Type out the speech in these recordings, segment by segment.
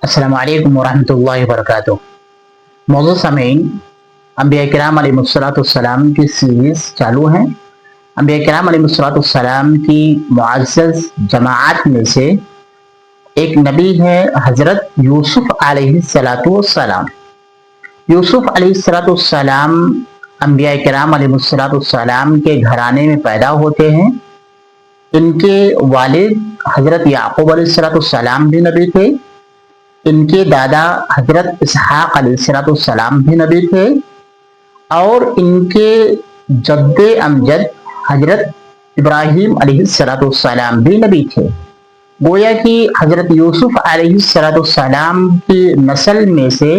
अस्सलाम वालेकुम वरहमतुल्लाहि वबरकातुह। मौजूद सामीन, अंबिया किराम अलैहिस्सलाम की सीरीज चालू है। अंबिया किराम अलैहिस्सलाम की मुअज़्ज़ज़ जमाअत में से एक नबी है हज़रत यूसुफ अलैहिस्सलाम। यूसुफ अलैहिस्सलाम अंबिया किराम अलैहिस्सलाम के घराने में पैदा होते हैं। इनके वालिद हज़रत याकूब अलैहिस्सलाम भी नबी थे। इनके दादा हजरत इसहाक अलैहिस्सलाम भी नबी थे और इनके जद्दे अमजद हजरत इब्राहीम अलैहिस्सलाम भी नबी थे। गोया कि हजरत यूसुफ अलैहिस्सलाम की नस्ल में से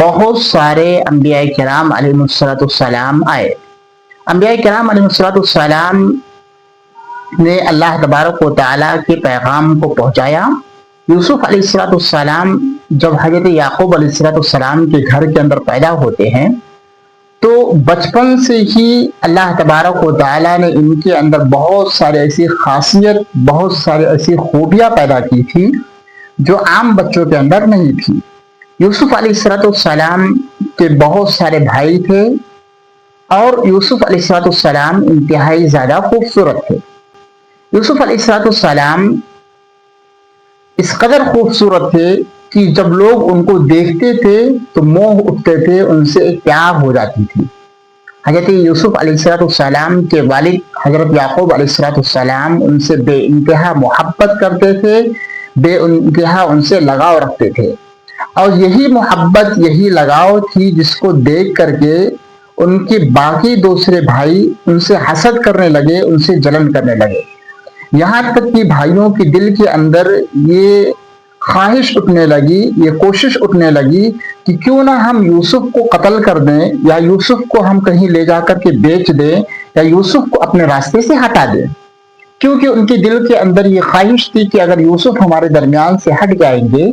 बहुत सारे अंबिया किराम अलैहिस्सलाम आए। अंबिया किराम अलैहिस्सलाम ने अल्लाह तबारक व तआला के पैगाम को पहुंचाया। यूसुफ अलैहिस्सलाम जब हजरत याकूब अलैहिस्सलाम के घर के अंदर पैदा होते हैं तो बचपन से ही अल्लाह तबारक व तआला ने इनके अंदर बहुत सारे ऐसी खासियत, बहुत सारे ऐसी खूबियां पैदा की थी जो आम बच्चों के अंदर नहीं थी। यूसुफ अलैहिस्सलाम के बहुत सारे भाई थे और यूसुफ अलैहिस्सलाम इंतहाई ज्यादा खूबसूरत थे। यूसुफ अलैहिस्सलाम इस कदर खूबसूरत थे कि जब लोग उनको देखते थे तो मोह उठते थे, उनसे एक प्यार हो जाती थी। हजरत यूसुफ अलैहिस्सलाम के वालिद हजरत याकूब अलैहिस्सलाम उनसे बेइंतहा मोहब्बत करते थे, बेइंतहा उनसे लगाव रखते थे और यही मोहब्बत, यही लगाव थी जिसको देख करके उनके बाकी दूसरे भाई उनसे हसद करने लगे, उनसे जलन करने लगे। यहाँ तक कि भाइयों के दिल के अंदर ये ख्वाहिश उठने लगी, ये कोशिश उठने लगी कि क्यों ना हम यूसुफ को कत्ल कर दें या यूसुफ को हम कहीं ले जाकर के बेच दें या यूसुफ को अपने रास्ते से हटा दें। क्योंकि उनके दिल के अंदर ये ख्वाहिश थी कि अगर यूसुफ हमारे दरमियान से हट जाएंगे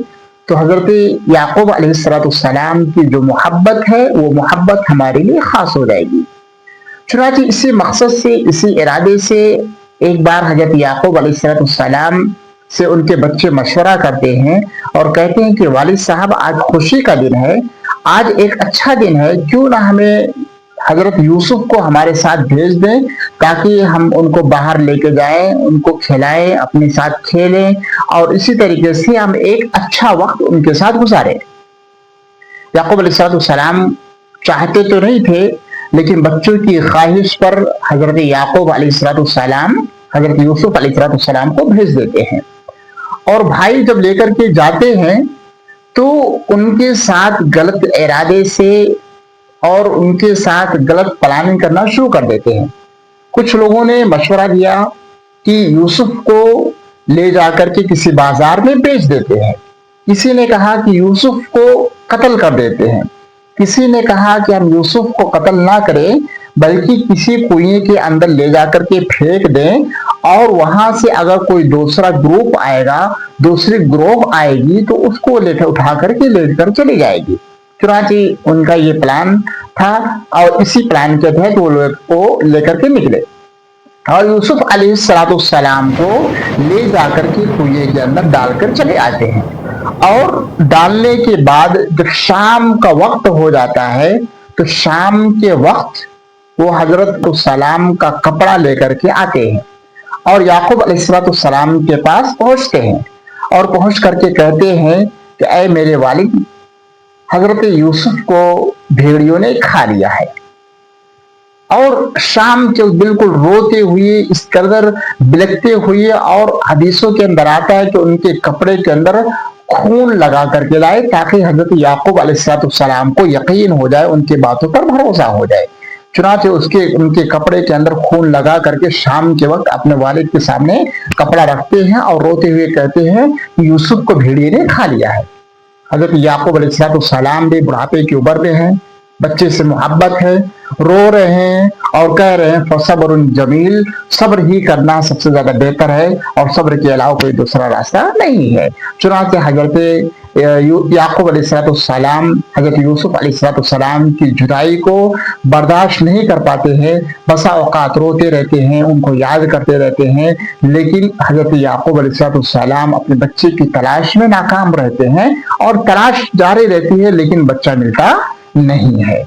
तो हजरत याकूब अलैहिस्सलाम की जो मोहब्बत है वो मोहब्बत हमारे लिए खास हो जाएगी। चुनांचे इसी मकसद से, इसी इरादे से एक बार हजरत याकूब अलैहिस्सलाम से उनके बच्चे मशवरा करते हैं और कहते हैं कि वालिद साहब, आज खुशी का दिन है, आज एक अच्छा दिन है, क्यों ना हमें हजरत यूसुफ को हमारे साथ भेज दें ताकि हम उनको बाहर लेके जाएं, उनको खिलाएं, अपने साथ खेलें और इसी तरीके से हम एक अच्छा वक्त उनके साथ गुजारें। याकूब अलैहिस्सलाम चाहते तो नहीं थे, लेकिन बच्चों की ख्वाहिश पर हजरत याकूब अलैहिस्सलाम हजरत यूसुफ अलैहिस्सलाम को भेज देते हैं और भाई जब लेकर के जाते हैं तो उनके साथ गलत इरादे से और उनके साथ गलत प्लानिंग करना शुरू कर देते हैं। कुछ लोगों ने मशवरा दिया कि यूसुफ को ले जाकर के किसी बाजार में बेच देते हैं। किसी ने कहा कि यूसुफ को कत्ल कर देते हैं। किसी ने कहा कि हम यूसुफ को कत्ल ना करें बल्कि किसी कुएं के अंदर ले जाकर के फेंक दें और वहां से अगर कोई दूसरा ग्रुप आएगा, दूसरी ग्रोह आएगी तो उसको लेकर उठा करके लेकर चली जाएगी। चुनांचे उनका ये प्लान था और इसी प्लान के तहत वो लोग को लेकर के निकले और यूसुफ अलैहिस्सलाम को ले जाकर के कुएं के अंदर डालकर चले आते हैं और डालने के बाद जब शाम का वक्त हो जाता है तो शाम के वक्त वो हजरत सलाम का कपड़ा लेकर के आते हैं और याकूब अलैहिस्सलाम के पास पहुंचते हैं और पहुंच करके कहते हैं कि ऐ मेरे वालिद, हजरत यूसुफ को भेड़ियों ने खा लिया है। और शाम के बिल्कुल रोते हुए, इस कदर बिलखते हुए, और हदीसों के अंदर आता है कि उनके कपड़े के अंदर खून लगा करके लाए ताकि हजरत याकूब अलैहिस्सलाम को यकीन हो जाए, उनकी बातों पर भरोसा हो जाए। चुनांचे उनके कपड़े के अंदर खून लगा करके शाम के वक्त अपने वालिद के सामने कपड़ा रखते हैं और रोते हुए कहते हैं कि यूसुफ को भेड़िए ने खा लिया है। हजरत याकूब अलैहिस्सलाम भी बुढ़ापे की उम्र में है, बच्चे से मोहब्बत है, रो रहे हैं और कह रहे हैं फसब्रुन जमील, सब्र ही करना सबसे ज्यादा बेहतर है और सब्र के अलावा कोई दूसरा रास्ता नहीं है। चुनांचे हजरत یعقوب علیہ السلام حضرت یوسف علیہ السلام کی جدائی کو برداشت نہیں کر پاتے ہیں، بسا اوقات روتے رہتے ہیں، ان کو یاد کرتے رہتے ہیں، لیکن حضرت یعقوب علیہ السلام اپنے بچے کی تلاش میں ناکام رہتے ہیں اور تلاش جاری رہتی ہے لیکن بچہ ملتا نہیں ہے۔